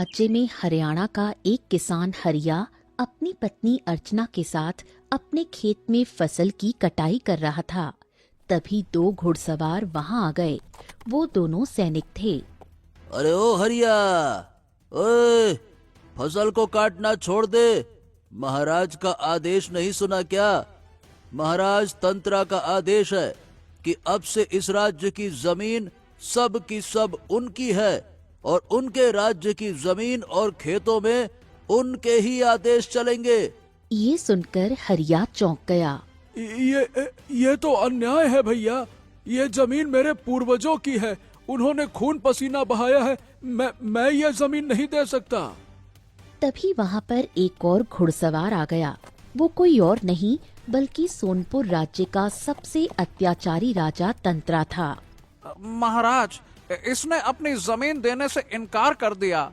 राज्य में हरियाणा का एक किसान हरिया अपनी पत्नी अर्चना के साथ अपने खेत में फसल की कटाई कर रहा था। तभी दो घुड़सवार वहां आ गए। वो दोनों सैनिक थे। अरे ओ हरिया, ओए, फसल को काटना छोड़ दे। महाराज का आदेश नहीं सुना क्या? महाराज तंत्रा का आदेश है कि अब से इस राज्य की जमीन सब की सब उनकी है और उनके राज्य की जमीन और खेतों में उनके ही आदेश चलेंगे। ये सुनकर हरिया चौंक गया। ये तो अन्याय है भैया। ये जमीन मेरे पूर्वजों की है, उन्होंने खून पसीना बहाया है। मैं ये जमीन नहीं दे सकता। तभी वहाँ पर एक और घुड़सवार आ गया। वो कोई और नहीं बल्कि सोनपुर राज्य का सबसे अत्याचारी राजा तंत्रा था। महाराज, इसने अपनी जमीन देने से इनकार कर दिया।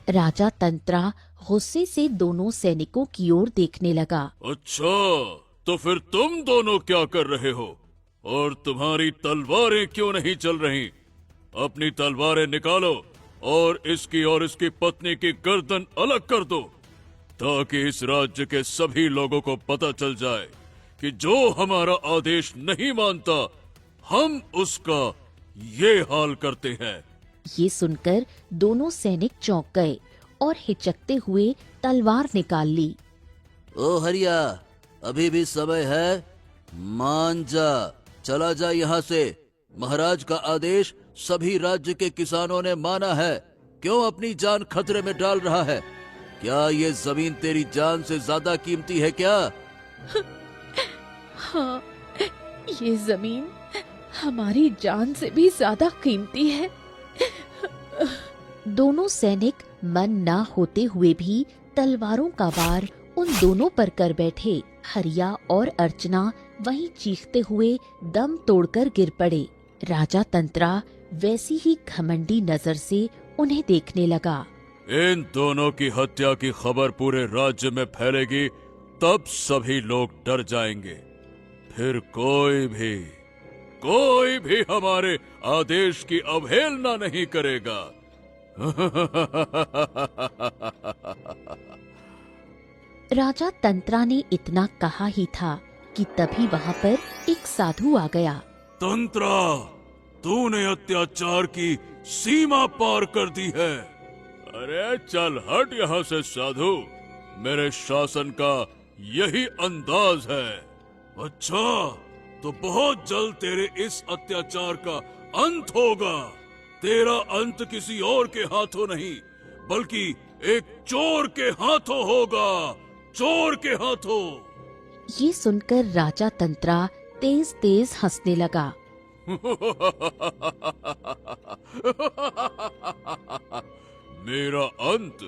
राजा तंत्रा गुस्से से दोनों सैनिकों की ओर देखने लगा। अच्छा, तो फिर तुम दोनों क्या कर रहे हो और तुम्हारी तलवारें क्यों नहीं चल रही? अपनी तलवारें निकालो और इसकी पत्नी की गर्दन अलग कर दो, ताकि इस राज्य के सभी लोगों को पता चल जाए कि जो हमारा आदेश नहीं मानता, हम उसका ये हाल करते हैं। ये सुनकर दोनों सैनिक चौंक गए और हिचकते हुए तलवार निकाल ली। ओ हरिया, अभी भी समय है, मान जा, चला जा यहाँ से। महाराज का आदेश सभी राज्य के किसानों ने माना है। क्यों अपनी जान खतरे में डाल रहा है? क्या ये जमीन तेरी जान से ज्यादा कीमती है क्या? हाँ, ये जमीन हमारी जान से भी ज्यादा कीमती है। दोनों सैनिक मन ना होते हुए भी तलवारों का वार उन दोनों पर कर बैठे। हरिया और अर्चना वहीं चीखते हुए दम तोड़कर गिर पड़े। राजा तंत्रा वैसी ही घमंडी नजर से उन्हें देखने लगा। इन दोनों की हत्या की खबर पूरे राज्य में फैलेगी, तब सभी लोग डर जाएंगे। फिर कोई भी हमारे आदेश की अवहेलना नहीं करेगा। राजा तंत्रा ने इतना कहा ही था कि तभी वहाँ पर एक साधु आ गया। तंत्रा, तूने अत्याचार की सीमा पार कर दी है। अरे चल हट यहाँ से साधु, मेरे शासन का यही अंदाज है। अच्छा, तो बहुत जल्द तेरे इस अत्याचार का अंत होगा। तेरा अंत किसी और के हाथों नहीं, बल्कि एक चोर के हाथों होगा। चोर के हाथों। ये सुनकर राजा तंत्रा तेज तेज हंसने लगा। मेरा अंत?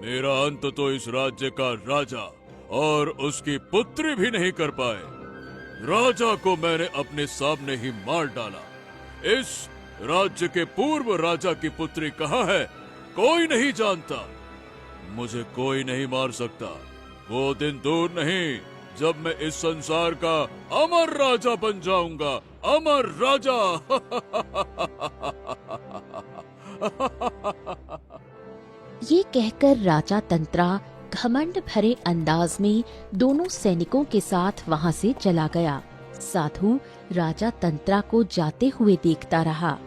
मेरा अंत तो इस राज्य का राजा और उसकी पुत्री भी नहीं कर पाए। राजा को मैंने अपने सामने ही मार डाला। इस राज्य के पूर्व राजा की पुत्री कहाँ है, कोई नहीं जानता। मुझे कोई नहीं मार सकता। वो दिन दूर नहीं जब मैं इस संसार का अमर राजा बन जाऊंगा। अमर राजा। ये कहकर राजा तंत्रा घमंड भरे अंदाज में दोनों सैनिकों के साथ वहाँ से चला गया। साधु राजा तंत्रा को जाते हुए देखता रहा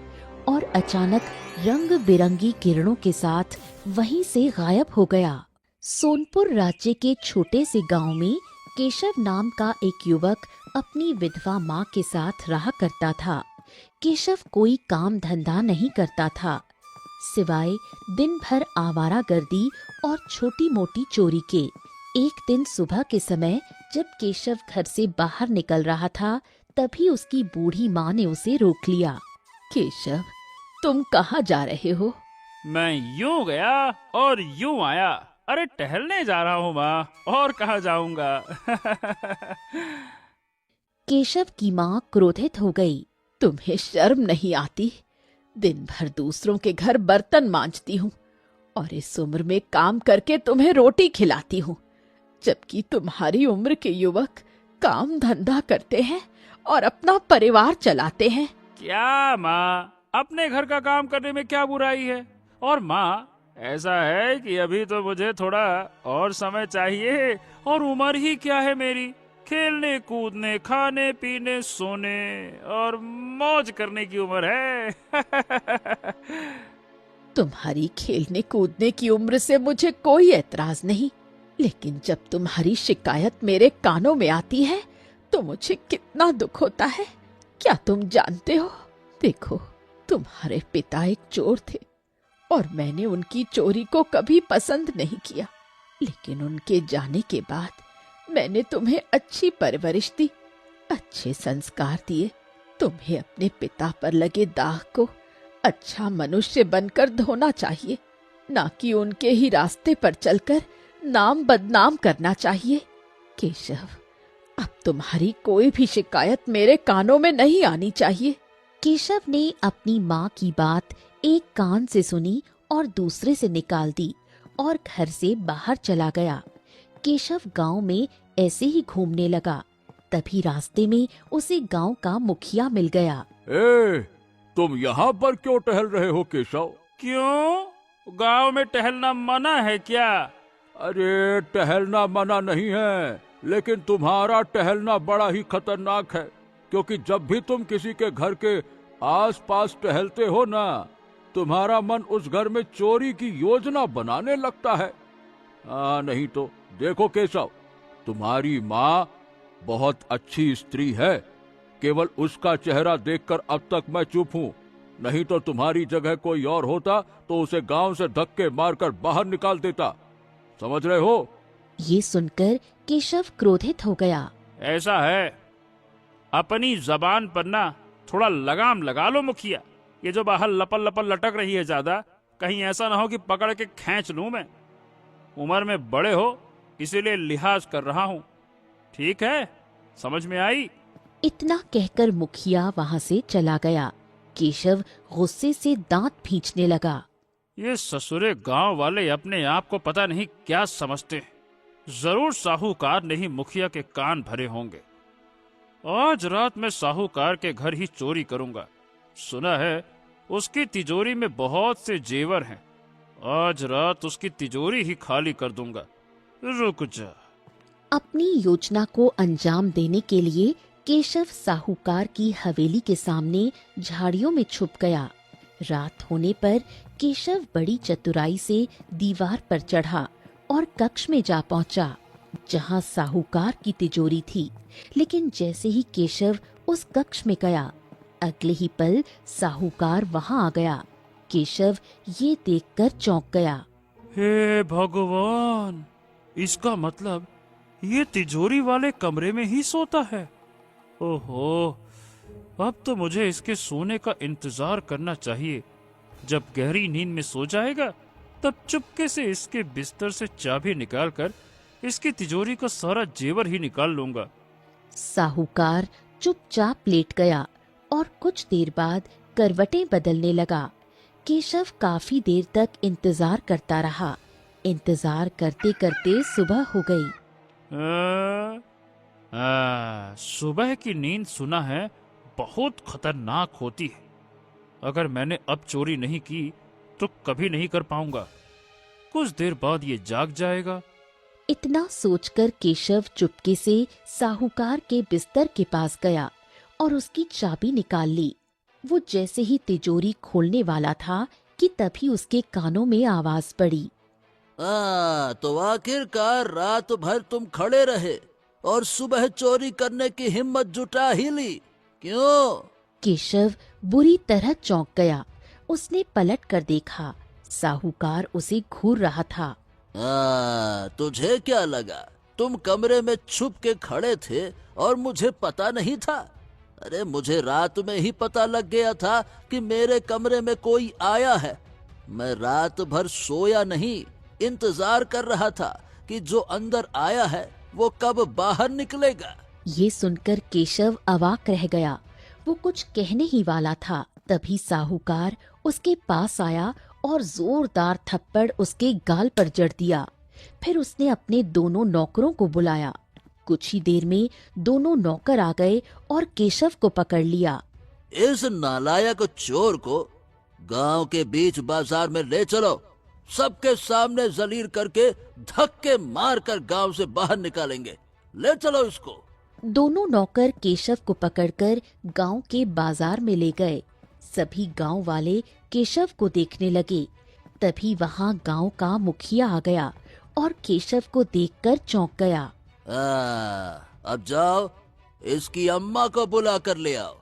और अचानक रंग बिरंगी किरणों के साथ वहीं से गायब हो गया। सोनपुर राज्य के छोटे से गांव में केशव नाम का एक युवक अपनी विधवा माँ के साथ रहा करता था। केशव कोई काम धंधा नहीं करता था, सिवाय दिन भर आवारागर्दी और छोटी मोटी चोरी के। एक दिन सुबह के समय जब केशव घर से बाहर निकल रहा था, तभी उसकी बूढ़ी माँ ने उसे रोक लिया। केशव, तुम कहाँ जा रहे हो? मैं यूं गया और यूं आया। अरे टहलने जा रहा हूँ माँ, और कहाँ जाऊंगा। केशव की माँ क्रोधित हो गई। तुम्हें शर्म नहीं आती? दिन भर दूसरों के घर बर्तन मांजती हूँ और इस उम्र में काम करके तुम्हें रोटी खिलाती हूँ, जबकि तुम्हारी उम्र के युवक काम धंधा करते हैं और अपना परिवार चलाते हैं। क्या माँ, अपने घर का काम करने में क्या बुराई है? और माँ, ऐसा है कि अभी तो मुझे थोड़ा और समय चाहिए, और उम्र ही क्या है मेरी, खेलने कूदने खाने पीने सोने और मौज करने की उम्र है। तुम्हारी खेलने कूदने की उम्र से मुझे कोई एतराज नहीं, लेकिन जब तुम्हारी शिकायत मेरे कानों में आती है तो मुझे कितना दुख होता है। क्या तुम जानते हो? देखो, तुम्हारे पिता एक चोर थे और मैंने उनकी चोरी को कभी पसंद नहीं किया, लेकिन उनके जाने के बाद मैंने तुम्हें अच्छी परवरिश दी, अच्छे संस्कार दिए। तुम्हें अपने पिता पर लगे दाग को अच्छा मनुष्य बनकर धोना चाहिए, ना कि उनके ही रास्ते पर चलकर नाम बदनाम करना चाहिए। केशव, अब तुम्हारी कोई भी शिकायत मेरे कानों में नहीं आनी चाहिए। केशव ने अपनी माँ की बात एक कान से सुनी और दूसरे से निकाल दी और घर से बाहर चला गया। केशव गांव में ऐसे ही घूमने लगा। तभी रास्ते में उसे गांव का मुखिया मिल गया। तुम यहाँ पर क्यों टहल रहे हो केशव? क्यों? गांव में टहलना मना है क्या? अरे टहलना मना नहीं है, लेकिन तुम्हारा टहलना बड़ा ही खतरनाक है, क्योंकि जब भी तुम किसी के घर के आसपास टहलते हो ना, तुम्हारा मन उस घर में चोरी की योजना बनाने लगता है। नहीं तो देखो केशव, तुम्हारी माँ बहुत अच्छी स्त्री है, केवल उसका चेहरा देखकर अब तक मैं चुप हूँ, नहीं तो तुम्हारी जगह कोई और होता तो उसे गांव से धक्के मारकर बाहर निकाल देता। समझ रहे हो? ये सुनकर केशव क्रोधित हो गया। ऐसा है, अपनी जबान पर ना थोड़ा लगाम लगा लो मुखिया। ये जो बाहर लपल लपल लटक रही है ज्यादा, कहीं ऐसा ना हो कि पकड़ के खींच लूं मैं। उम्र में बड़े हो इसीलिए लिहाज कर रहा हूँ, ठीक है? समझ में आई? इतना कहकर मुखिया वहां से चला गया। केशव गुस्से से दांत भींचने लगा। ये ससुरे गांव वाले अपने आप को पता नहीं क्या समझते हैं। जरूर साहूकार ने ही मुखिया के कान भरे होंगे। आज रात मैं साहूकार के घर ही चोरी करूंगा। सुना है उसकी तिजोरी में बहुत से जेवर हैं। आज रात उसकी तिजोरी ही खाली कर दूंगा। रुक जा। अपनी योजना को अंजाम देने के लिए केशव साहूकार की हवेली के सामने झाड़ियों में छुप गया। रात होने पर केशव बड़ी चतुराई से दीवार पर चढ़ा और कक्ष में जा पहुंचा, जहां साहूकार की तिजोरी थी। लेकिन जैसे ही केशव उस कक्ष में गया, अगले ही पल साहूकार वहां आ गया। केशव ये देखकर चौंक गया। हे भगवान, इसका मतलब ये तिजोरी वाले कमरे में ही सोता है। ओहो, अब तो मुझे इसके सोने का इंतजार करना चाहिए। जब गहरी नींद में सो जाएगा तब चुपके से इसके बिस्तर से चाबी निकालकर इसकी तिजोरी का सारा जेवर ही निकाल लूंगा। साहूकार चुपचाप लेट गया और कुछ देर बाद करवटें बदलने लगा। केशव काफी देर तक इंतजार करता रहा। इंतजार करते करते सुबह हो गई। सुबह की नींद सुना है बहुत खतरनाक होती है। अगर मैंने अब चोरी नहीं की तो कभी नहीं कर पाऊंगा। कुछ देर बाद ये जाग जाएगा। इतना सोचकर केशव चुपके से साहूकार के बिस्तर के पास गया और उसकी चाबी निकाल ली। वो जैसे ही तिजोरी खोलने वाला था कि तभी उसके कानों में आवाज पड़ी। तो आखिरकार रात भर तुम खड़े रहे और सुबह चोरी करने की हिम्मत जुटा ही ली, क्यों? केशव बुरी तरह चौंक गया। उसने पलट कर देखा, साहूकार उसे घूर रहा था। तुझे क्या लगा तुम कमरे में छुप के खड़े थे और मुझे पता नहीं था? अरे मुझे रात में ही पता लग गया था कि मेरे कमरे में कोई आया है। मैं रात भर सोया नहीं, इंतजार कर रहा था कि जो अंदर आया है वो कब बाहर निकलेगा। ये सुनकर केशव अवाक रह गया। वो कुछ कहने ही वाला था, तभी साहूकार उसके पास आया और जोरदार थप्पड़ उसके गाल पर जड़ दिया। फिर उसने अपने दोनों नौकरों को बुलाया। कुछ ही देर में दोनों नौकर आ गए और केशव को पकड़ लिया। इस नालायक चोर को गांव के बीच बाजार में ले चलो, सबके सामने जलील करके धक्के मारकर गांव से बाहर निकालेंगे। ले चलो इसको। दोनों नौकर केशव को पकड़कर गांव के बाजार में ले गए। सभी गांव वाले केशव को देखने लगे। तभी वहां गांव का मुखिया आ गया और केशव को देखकर चौंक गया। अब जाओ, इसकी अम्मा को बुला कर ले आओ,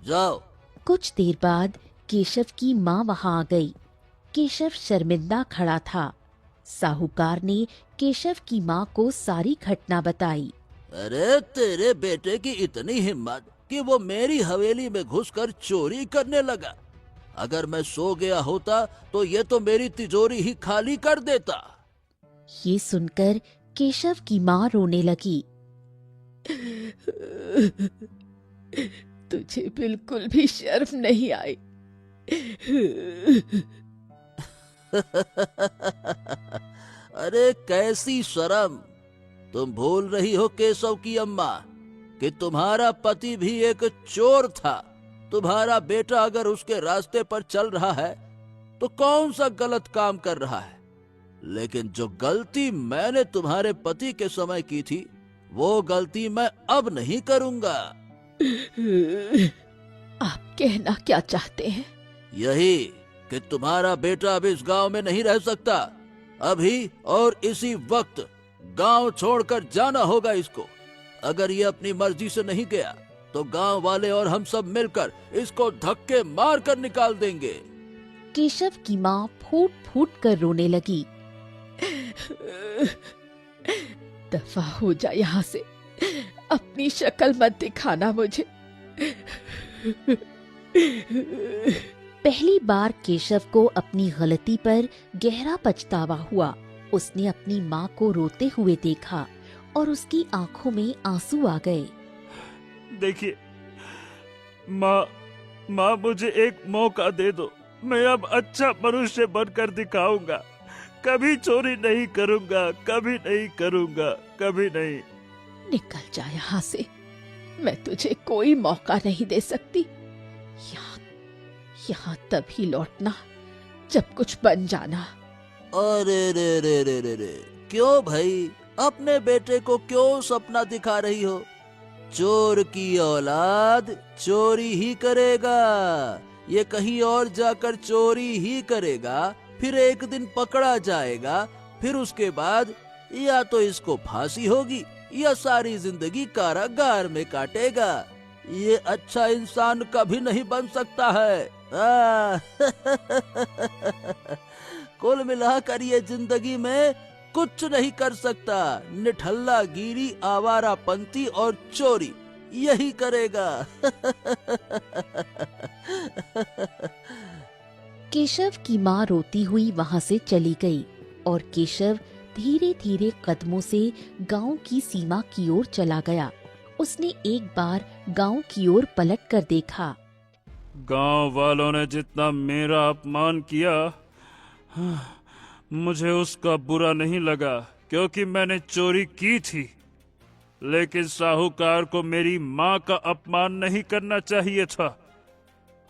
जाओ। कुछ देर बाद केशव की माँ वहां आ गई। केशव शर्मिंदा खड़ा था। साहूकार ने केशव की माँ को सारी घटना बताई। अरे तेरे बेटे की इतनी हिम्मत कि वो मेरी हवेली में घुसकर चोरी करने लगा। अगर मैं सो गया होता तो ये तो मेरी तिजोरी ही खाली कर देता। ये सुनकर केशव की माँ रोने लगी। तुझे बिल्कुल भी शर्म नहीं आई। अरे कैसी शर्म! तुम भूल रही हो केशव की अम्मा कि तुम्हारा पति भी एक चोर था। तुम्हारा बेटा अगर उसके रास्ते पर चल रहा है तो कौन सा गलत काम कर रहा है, लेकिन जो गलती मैंने तुम्हारे पति के समय की थी वो गलती मैं अब नहीं करूंगा। आप कहना क्या चाहते हैं? यही कि तुम्हारा बेटा अब इस गांव में नहीं रह सकता। अभी और इसी वक्त गांव छोड़कर जाना होगा इसको। अगर ये अपनी मर्जी से नहीं गया तो गांव वाले और हम सब मिलकर इसको धक्के मार कर निकाल देंगे। केशव की माँ फूट फूट कर रोने लगी। दफा हो जा यहाँ से, अपनी शक्ल मत दिखाना मुझे। पहली बार केशव को अपनी गलती पर गहरा पछतावा हुआ। उसने अपनी माँ को रोते हुए देखा और उसकी आंखों में आंसू आ गए। देखिए माँ मुझे एक मौका दे दो। मैं अब अच्छा मनुष्य बनकर दिखाऊंगा। कभी चोरी नहीं करूंगा, कभी नहीं करूंगा, कभी नहीं। निकल जा यहाँ से, मैं तुझे कोई मौका नहीं दे सकती। यहाँ तभी लौटना जब कुछ बन जाना। अरे रे रे रे रे रे, क्यों भाई, अपने बेटे को क्यों सपना दिखा रही हो? चोर की औलाद चोरी ही करेगा। ये कहीं और जाकर चोरी ही करेगा, फिर एक दिन पकड़ा जाएगा, फिर उसके बाद या तो इसको फांसी होगी या सारी जिंदगी कारागार में काटेगा। ये अच्छा इंसान कभी नहीं बन सकता है। कुल मिलाकर ये जिंदगी में कुछ नहीं कर सकता। निठल्ला गिरी, आवारापंती और चोरी यही करेगा। केशव की माँ रोती हुई वहाँ से चली गई और केशव धीरे धीरे कदमों से गांव की सीमा की ओर चला गया। उसने एक बार गांव की ओर पलट कर देखा। गांव वालों ने जितना मेरा अपमान किया, मुझे उसका बुरा नहीं लगा क्योंकि मैंने चोरी की थी। लेकिन साहूकार को मेरी माँ का अपमान नहीं करना चाहिए था।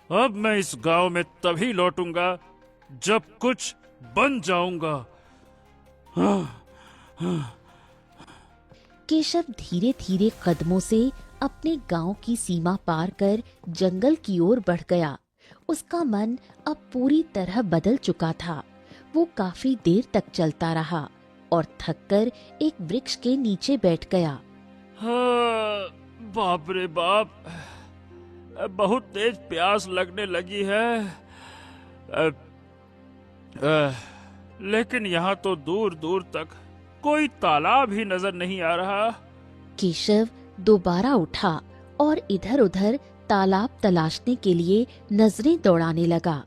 अब मैं इस गांव में तभी लौटूंगा जब कुछ बन जाऊंगा। केशव धीरे धीरे कदमों से अपने गांव की सीमा पार कर जंगल की ओर बढ़ गया। उसका मन अब पूरी तरह बदल चुका था। वो काफी देर तक चलता रहा और थककर एक वृक्ष के नीचे बैठ गया। बाप रे बाप, बहुत तेज प्यास लगने लगी है। लेकिन यहाँ तो दूर दूर तक कोई तालाब ही नजर नहीं आ रहा। केशव दोबारा उठा और इधर उधर तालाब तलाशने के लिए नजरें दौड़ाने लगा।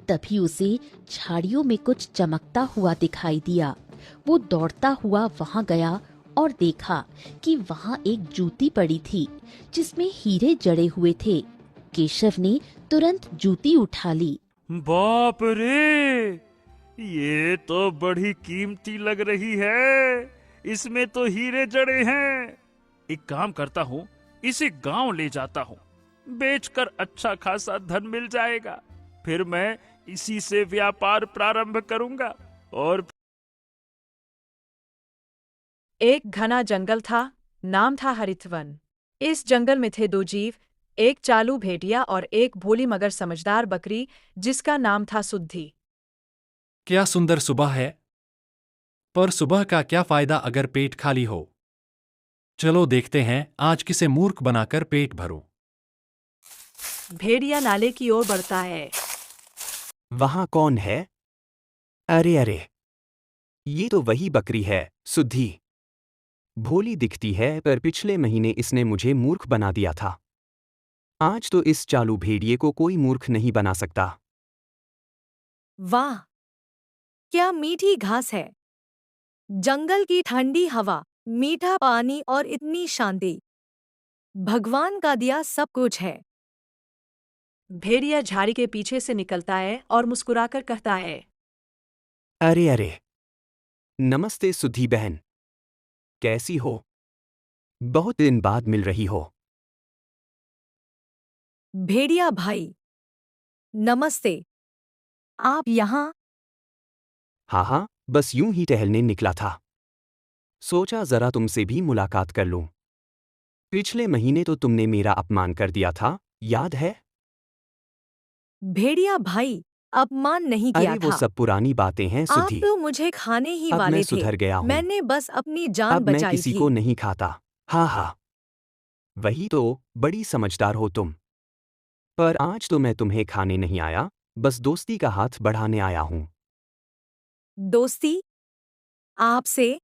तभी उसे झाड़ियों में कुछ चमकता हुआ दिखाई दिया। वो दौड़ता हुआ वहां गया और देखा कि वहां एक जूती पड़ी थी जिसमें हीरे जड़े हुए थे। केशव ने तुरंत जूती उठा ली। बाप रे, ये तो बड़ी कीमती लग रही है। इसमें तो हीरे जड़े हैं। एक काम करता हूँ, इसे गांव ले जाता हूँ। बेचकर अच्छा खासा धन मिल जाएगा। फिर मैं इसी से व्यापार प्रारंभ करूंगा और एक घना जंगल था, नाम था हरितवन। इस जंगल में थे दो जीव, एक चालू भेड़िया और एक भोली मगर समझदार बकरी जिसका नाम था सुद्धि। क्या सुंदर सुबह है। पर सुबह का क्या फायदा अगर पेट खाली हो। चलो देखते हैं आज किसे मूर्ख बनाकर पेट भरूं। भेड़िया नाले की ओर बढ़ता है। वहां कौन है? अरे अरे, ये तो वही बकरी है, सुद्धि। भोली दिखती है पर पिछले महीने इसने मुझे मूर्ख बना दिया था। आज तो इस चालू भेड़िए को कोई मूर्ख नहीं बना सकता। वाह, क्या मीठी घास है। जंगल की ठंडी हवा, मीठा पानी और इतनी शांति। भगवान का दिया सब कुछ है। भेड़िया झाड़ी के पीछे से निकलता है और मुस्कुराकर कहता है, अरे अरे, नमस्ते सुद्धि बहन, कैसी हो? बहुत दिन बाद मिल रही हो। भेड़िया भाई, नमस्ते। आप यहाँ? हाँ, बस यूं ही टहलने निकला था। सोचा जरा तुमसे भी मुलाकात कर लूं। पिछले महीने तो तुमने मेरा अपमान कर दिया था, याद है? भेड़िया भाई, अपमान नहीं किया अरे वो था। सब पुरानी बातें हैं आप सुद्धि। तो मुझे खाने ही अब वाले मैं थे। सुधर गया हूं। मैंने बस अपनी जान अब मैं बचाई किसी थी। को नहीं खाता। हाँ, वही तो, बड़ी समझदार हो तुम। पर आज तो मैं तुम्हें खाने नहीं आया, बस दोस्ती का हाथ बढ़ाने आया हूं। दोस्ती? आपसे?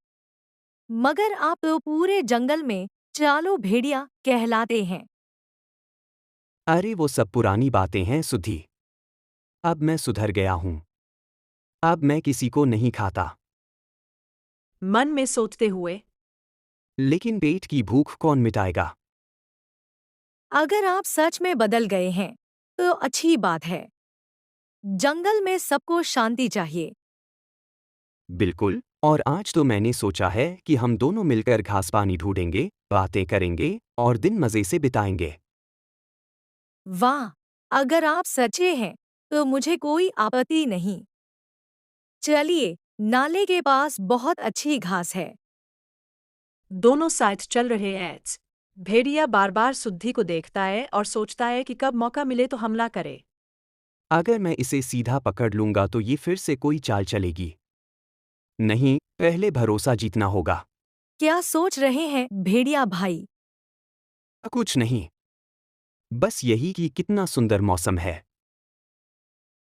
मगर आप तो पूरे जंगल में चालू भेड़िया कहलाते हैं। अरे वो सब पुरानी बातें हैं सुद्धि। अब मैं सुधर गया हूं। अब मैं किसी को नहीं खाता। मन में सोचते हुए, लेकिन पेट की भूख कौन मिटाएगा? अगर आप सच में बदल गए हैं, तो अच्छी बात है। जंगल में सबको शांति चाहिए। बिल्कुल, और आज तो मैंने सोचा है कि हम दोनों मिलकर घास पानी ढूंढेंगे, बातें करेंगे और दिन मजे से बिताएंगे। वाह, अगर आप सच्चे हैं, तो मुझे कोई आपत्ति नहीं। चलिए, नाले के पास बहुत अच्छी घास है। दोनों साथ चल रहे हैं। भेड़िया बार बार सुद्धि को देखता है और सोचता है कि कब मौका मिले तो हमला करे। अगर मैं इसे सीधा पकड़ लूंगा तो ये फिर से कोई चाल चलेगी। नहीं, पहले भरोसा जीतना होगा। क्या सोच रहे हैं भेड़िया भाई? कुछ नहीं, बस यही कि कितना सुंदर मौसम है।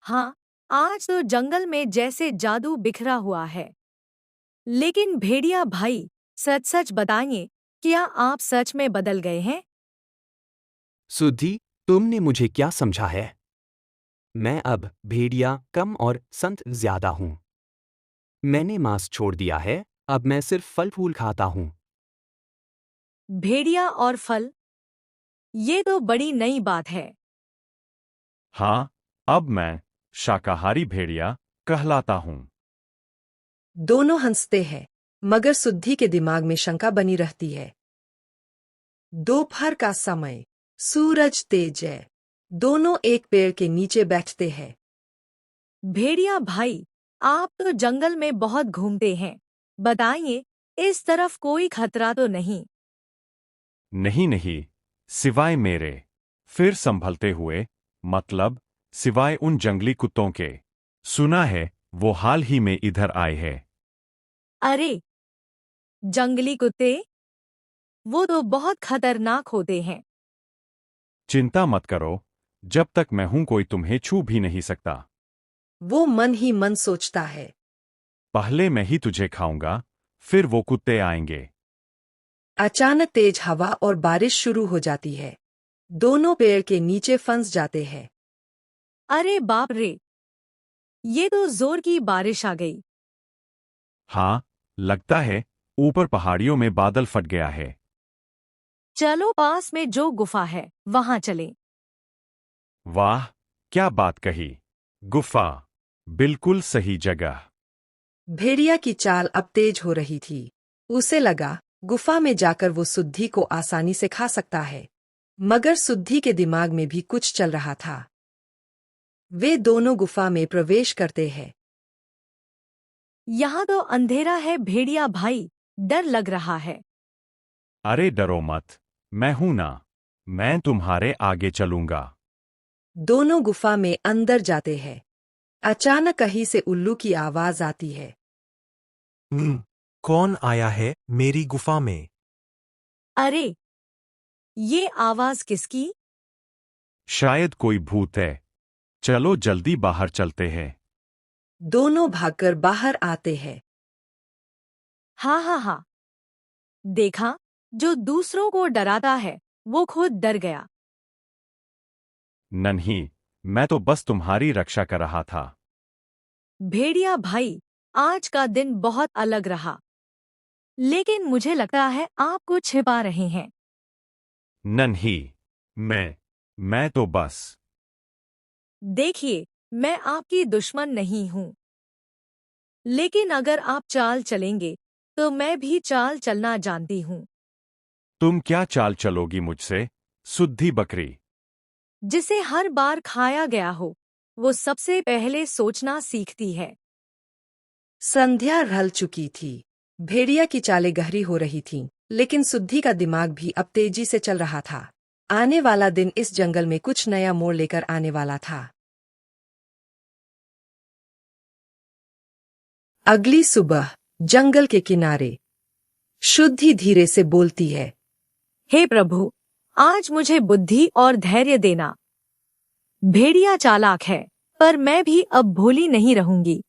हाँ, आज तो जंगल में जैसे जादू बिखरा हुआ है। लेकिन भेड़िया भाई, सच सच बताइए, क्या आप सच में बदल गए हैं? सुद्धि, तुमने मुझे क्या समझा है? मैं अब भेड़िया कम और संत ज्यादा हूं। मैंने मांस छोड़ दिया है, अब मैं सिर्फ फल फूल खाता हूं। भेड़िया और फल? ये तो बड़ी नई बात है। हाँ, अब मैं शाकाहारी भेड़िया कहलाता हूँ। दोनों हंसते हैं, मगर सुद्धि के दिमाग में शंका बनी रहती है। दोपहर का समय, सूरज तेज है। दोनों एक पेड़ के नीचे बैठते हैं। भेड़िया भाई, आप तो जंगल में बहुत घूमते हैं। बताइए, इस तरफ कोई खतरा तो नहीं? नहीं नहीं, सिवाय मेरे। फिर संभलते हुए, मतलब सिवाय उन जंगली कुत्तों के। सुना है वो हाल ही में इधर आए हैं। अरे, जंगली कुत्ते? वो तो बहुत खतरनाक होते हैं। चिंता मत करो, जब तक मैं हूं कोई तुम्हें छू भी नहीं सकता। वो मन ही मन सोचता है। पहले मैं ही तुझे खाऊंगा, फिर वो कुत्ते आएंगे। अचानक तेज हवा और बारिश शुरू हो जाती है। दोनों पेड़ के नीचे फंस जाते हैं। अरे बाप रे! ये तो जोर की बारिश आ गई। हाँ, लगता है ऊपर पहाड़ियों में बादल फट गया है। चलो पास में जो गुफा है, वहां चलें। वाह, क्या बात कही। गुफा, बिल्कुल सही जगह। भेड़िया की चाल अब तेज हो रही थी। उसे लगा गुफा में जाकर वो सुद्धि को आसानी से खा सकता है। मगर सुद्धि के दिमाग में भी कुछ चल रहा था। वे दोनों गुफा में प्रवेश करते हैं। यहाँ तो अंधेरा है भेड़िया भाई, डर लग रहा है। अरे डरो मत, मैं हूं ना, मैं तुम्हारे आगे चलूंगा। दोनों गुफा में अंदर जाते हैं। अचानक कहीं से उल्लू की आवाज आती है। कौन आया है मेरी गुफा में? अरे, ये आवाज किसकी? शायद कोई भूत है। चलो जल्दी बाहर चलते हैं। दोनों भागकर बाहर आते हैं। हाँ, देखा, जो दूसरों को डराता है वो खुद डर गया। नहीं, मैं तो बस तुम्हारी रक्षा कर रहा था। भेड़िया भाई, आज का दिन बहुत अलग रहा, लेकिन मुझे लगता है आप कुछ छिपा रहे हैं। नहीं, मैं तो बस। देखिए, मैं आपकी दुश्मन नहीं हूं, लेकिन अगर आप चाल चलेंगे तो मैं भी चाल चलना जानती हूं। तुम क्या चाल चलोगी मुझसे, सुद्धी बकरी? जिसे हर बार खाया गया हो, वो सबसे पहले सोचना सीखती है। संध्या ढल चुकी थी। भेड़िया की चालें गहरी हो रही थीं, लेकिन सुद्धी का दिमाग भी अब तेजी से चल रहा था। आने वाला दिन इस जंगल में कुछ नया मोड़ लेकर आने वाला था। अगली सुबह जंगल के किनारे शुद्धि धीरे से बोलती है। हे प्रभु, आज मुझे बुद्धि और धैर्य देना। भेड़िया चालाक है, पर मैं भी अब भोली नहीं रहूंगी।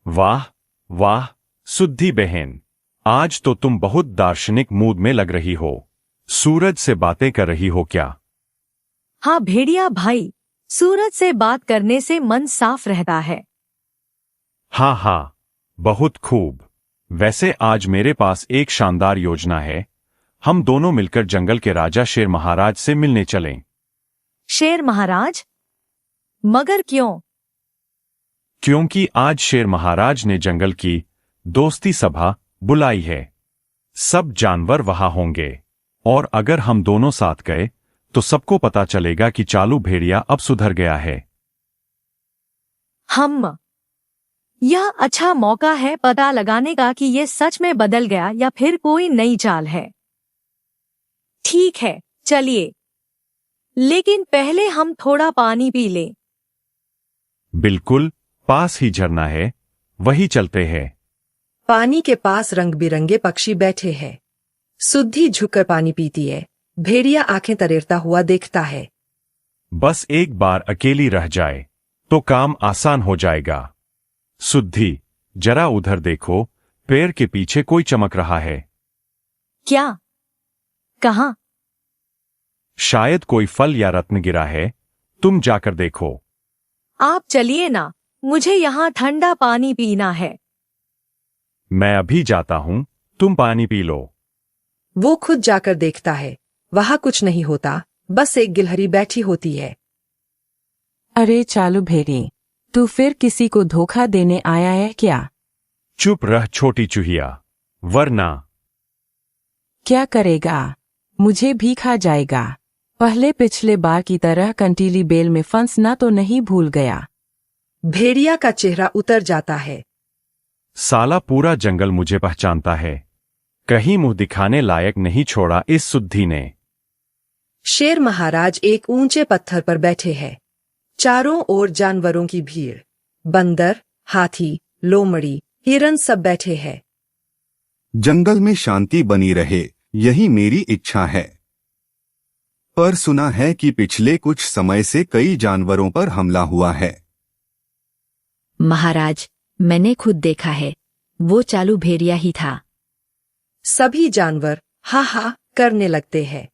वाह वाह सुद्धी बहन, आज तो तुम बहुत दार्शनिक मूड में लग रही हो। सूरज से बातें कर रही हो क्या? हाँ भेड़िया भाई, सूरज से बात करने से मन साफ रहता है। हाँ, बहुत खूब। वैसे आज मेरे पास एक शानदार योजना है। हम दोनों मिलकर जंगल के राजा शेर महाराज से मिलने चलें। शेर महाराज? मगर क्यों? क्योंकि आज शेर महाराज ने जंगल की दोस्ती सभा बुलाई है। सब जानवर वहां होंगे, और अगर हम दोनों साथ गए तो सबको पता चलेगा कि चालू भेड़िया अब सुधर गया है। यह अच्छा मौका है पता लगाने का कि ये सच में बदल गया या फिर कोई नई चाल है। ठीक है, चलिए, लेकिन पहले हम थोड़ा पानी पी लें। बिल्कुल, पास ही झरना है, वही चलते हैं। पानी के पास रंग बिरंगे पक्षी बैठे हैं। सुद्धी झुककर पानी पीती है। भेड़िया आंखें तरेरता हुआ देखता है। बस एक बार अकेली रह जाए तो काम आसान हो जाएगा। सुद्धी, जरा उधर देखो, पेड़ के पीछे कोई चमक रहा है। क्या? कहाँ? शायद कोई फल या रत्न गिरा है, तुम जाकर देखो। आप चलिए ना, मुझे यहाँ ठंडा पानी पीना है। मैं अभी जाता हूं, तुम पानी पी लो। वो खुद जाकर देखता है। वहां कुछ नहीं होता, बस एक गिलहरी बैठी होती है। अरे चालू भेड़ी, तू फिर किसी को धोखा देने आया है क्या? चुप रह छोटी चूहिया, वरना। क्या करेगा? मुझे भी खा जाएगा। पहले पिछले बार की तरह कंटीली बेल में फंसना तो नहीं भूल गया। भेड़िया का चेहरा उतर जाता है। साला पूरा जंगल मुझे पहचानता है। कहीं मुंह दिखाने लायक नहीं छोड़ा इस सुद्धी ने। शेर महाराज एक ऊंचे पत्थर पर बैठे हैं। चारों ओर जानवरों की भीड़। बंदर, हाथी, लोमड़ी, हिरन सब बैठे हैं। जंगल में शांति बनी रहे, यही मेरी इच्छा है। पर सुना है कि पिछले कुछ समय से कई जानवरों पर हमला हुआ है। महाराज, मैंने खुद देखा है, वो चालू भेड़िया ही था। सभी जानवर हा हा करने लगते हैं।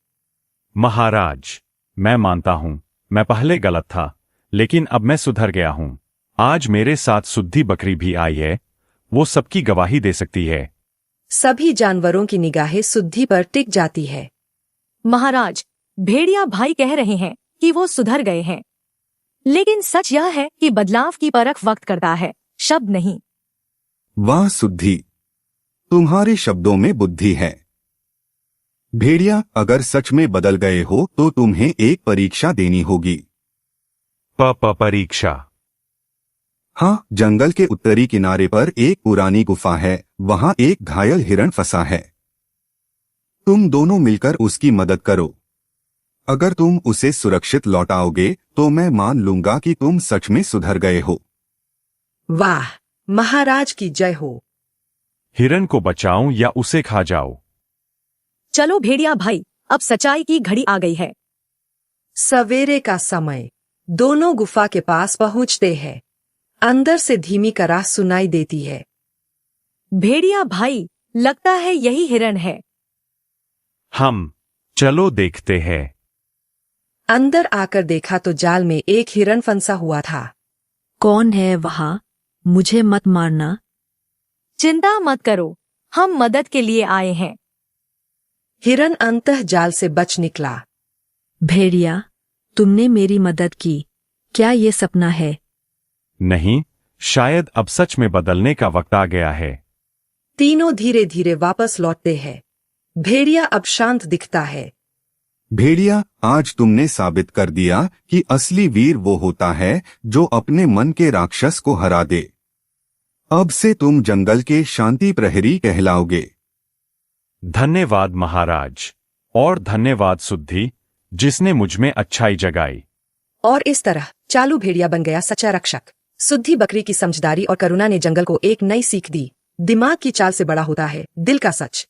महाराज, मैं मानता हूं, मैं पहले गलत था, लेकिन अब मैं सुधर गया हूं। आज मेरे साथ सुद्धी बकरी भी आई है, वो सबकी गवाही दे सकती है। सभी जानवरों की निगाहें सुद्धी पर टिक जाती है। महाराज, भेड़िया भाई कह रहे हैं कि वो सुधर गए हैं, लेकिन सच यह है कि बदलाव की परख वक्त करता है, शब्द नहीं। वाह सुद्धी, तुम्हारे शब्दों में बुद्धि है। भेड़िया, अगर सच में बदल गए हो तो तुम्हें एक परीक्षा देनी होगी। परीक्षा। हाँ, जंगल के उत्तरी किनारे पर एक पुरानी गुफा है, वहाँ एक घायल हिरण फंसा है। तुम दोनों मिलकर उसकी मदद करो। अगर तुम उसे सुरक्षित लौटाओगे तो मैं मान लूंगा कि तुम सच में सुधर गए हो। वाह, महाराज की जय हो। हिरण को बचाऊं या उसे खा जाऊं? चलो भेड़िया भाई, अब सच्चाई की घड़ी आ गई है। सवेरे का समय। दोनों गुफा के पास पहुंचते हैं। अंदर से धीमी कराह सुनाई देती है। भेड़िया भाई, लगता है यही हिरण है। चलो देखते हैं। अंदर आकर देखा तो जाल में एक हिरण फंसा हुआ था। कौन है वहां? मुझे मत मारना। चिंता मत करो, हम मदद के लिए आए हैं। हिरण अंतः जाल से बच निकला। भेड़िया, तुमने मेरी मदद की। क्या ये सपना है? नहीं, शायद अब सच में बदलने का वक्त आ गया है। तीनों धीरे धीरे वापस लौटते हैं। भेड़िया अब शांत दिखता है। भेड़िया, आज तुमने साबित कर दिया कि असली वीर वो होता है जो अपने मन के राक्षस को हरा दे। अब से तुम जंगल के शांति प्रहरी कहलाओगे। धन्यवाद महाराज, और धन्यवाद सुद्धि, जिसने मुझमें अच्छाई जगाई। और इस तरह चालू भेड़िया बन गया सच्चा रक्षक। सुद्धि बकरी की समझदारी और करुणा ने जंगल को एक नई सीख दी। दिमाग की चाल से बड़ा होता है दिल का सच।